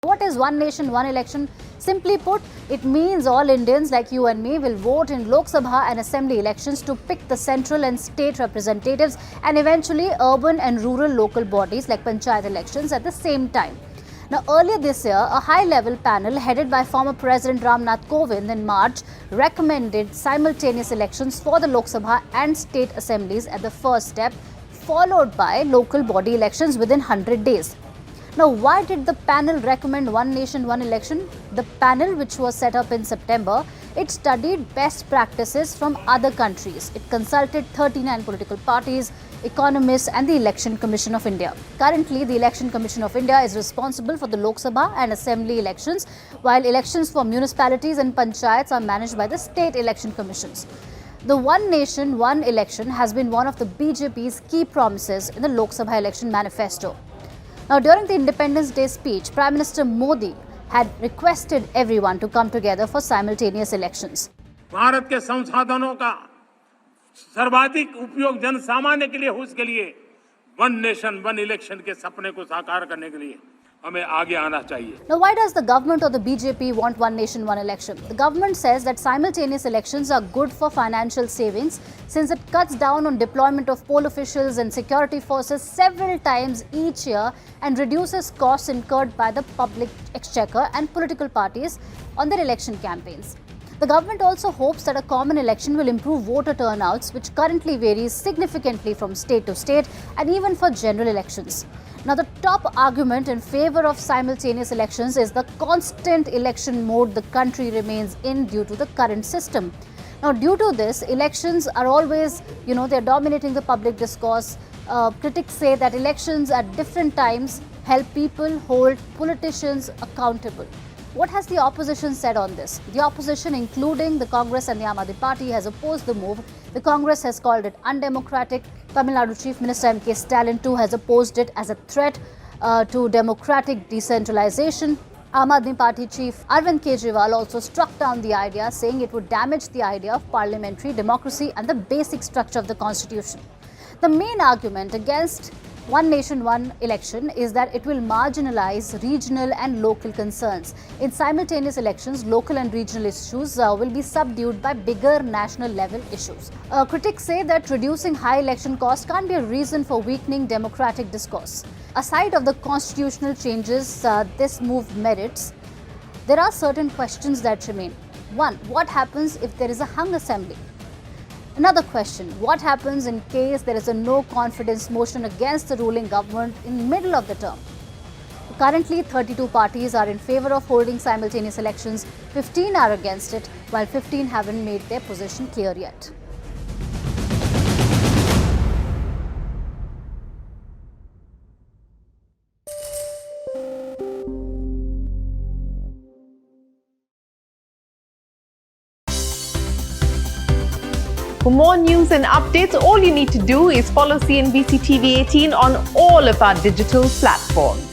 What is one nation, one election? Simply put, it means all Indians like you and me will vote in Lok Sabha and Assembly elections to pick the central and state representatives and eventually urban and rural local bodies like Panchayat elections at the same time. Now, earlier this year, a high-level panel headed by former President Ramnath Kovind in March recommended simultaneous elections for the Lok Sabha and state assemblies at the first step, followed by local body elections within 100 days. Now, why did the panel recommend one nation, one election? The panel, which was set up in September, it studied best practices from other countries. It consulted 39 political parties, economists and the Election Commission of India. Currently, the Election Commission of India is responsible for the Lok Sabha and Assembly elections, while elections for municipalities and panchayats are managed by the state election commissions. The One Nation, One Election has been one of the BJP's key promises in the Lok Sabha election manifesto. Now, during the Independence Day speech, Prime Minister Modi had requested everyone to come together for simultaneous elections. Bharat के संसाधनों का सर्वाधिक उपयोग जन सामान्य के लिए हो, उसके लिए वन नेशन वन इलेक्शन के सपने को साकार करने के लिए हमें आगे आना चाहिए. Now, why does the government or the BJP want one nation, one election? The government says that simultaneous elections are good for financial savings since it cuts down on deployment of poll officials and security forces several times each year and reduces costs incurred by the public exchequer and political parties on their election campaigns. The government also hopes that a common election will improve voter turnouts, which currently varies significantly from state to state and even for general elections. Now, the top argument in favor of simultaneous elections is the constant election mode the country remains in due to the current system. Now, due to this, elections are always, they're dominating the public discourse. Critics say that elections at different times help people hold politicians accountable. What has the opposition said on this? The opposition, including the Congress and the Aam Aadmi Party, has opposed the move. The Congress has called it undemocratic. Tamil Nadu Chief Minister M.K. Stalin too has opposed it as a threat to democratic decentralization. Aam Aadmi Party Chief Arvind Kejriwal also struck down the idea, saying it would damage the idea of parliamentary democracy and the basic structure of the constitution. The main argument against one nation, one election is that it will marginalize regional and local concerns. In simultaneous elections, local and regional issues will be subdued by bigger national level issues. Critics say that reducing high election costs can't be a reason for weakening democratic discourse. Aside of the constitutional changes this move merits, there are certain questions that remain. One, what happens if there is a hung assembly? Another question, what happens in case there is a no confidence motion against the ruling government in the middle of the term? Currently, 32 parties are in favor of holding simultaneous elections, 15 are against it, while 15 haven't made their position clear yet. For more news and updates, all you need to do is follow CNBC-TV18 on all of our digital platforms.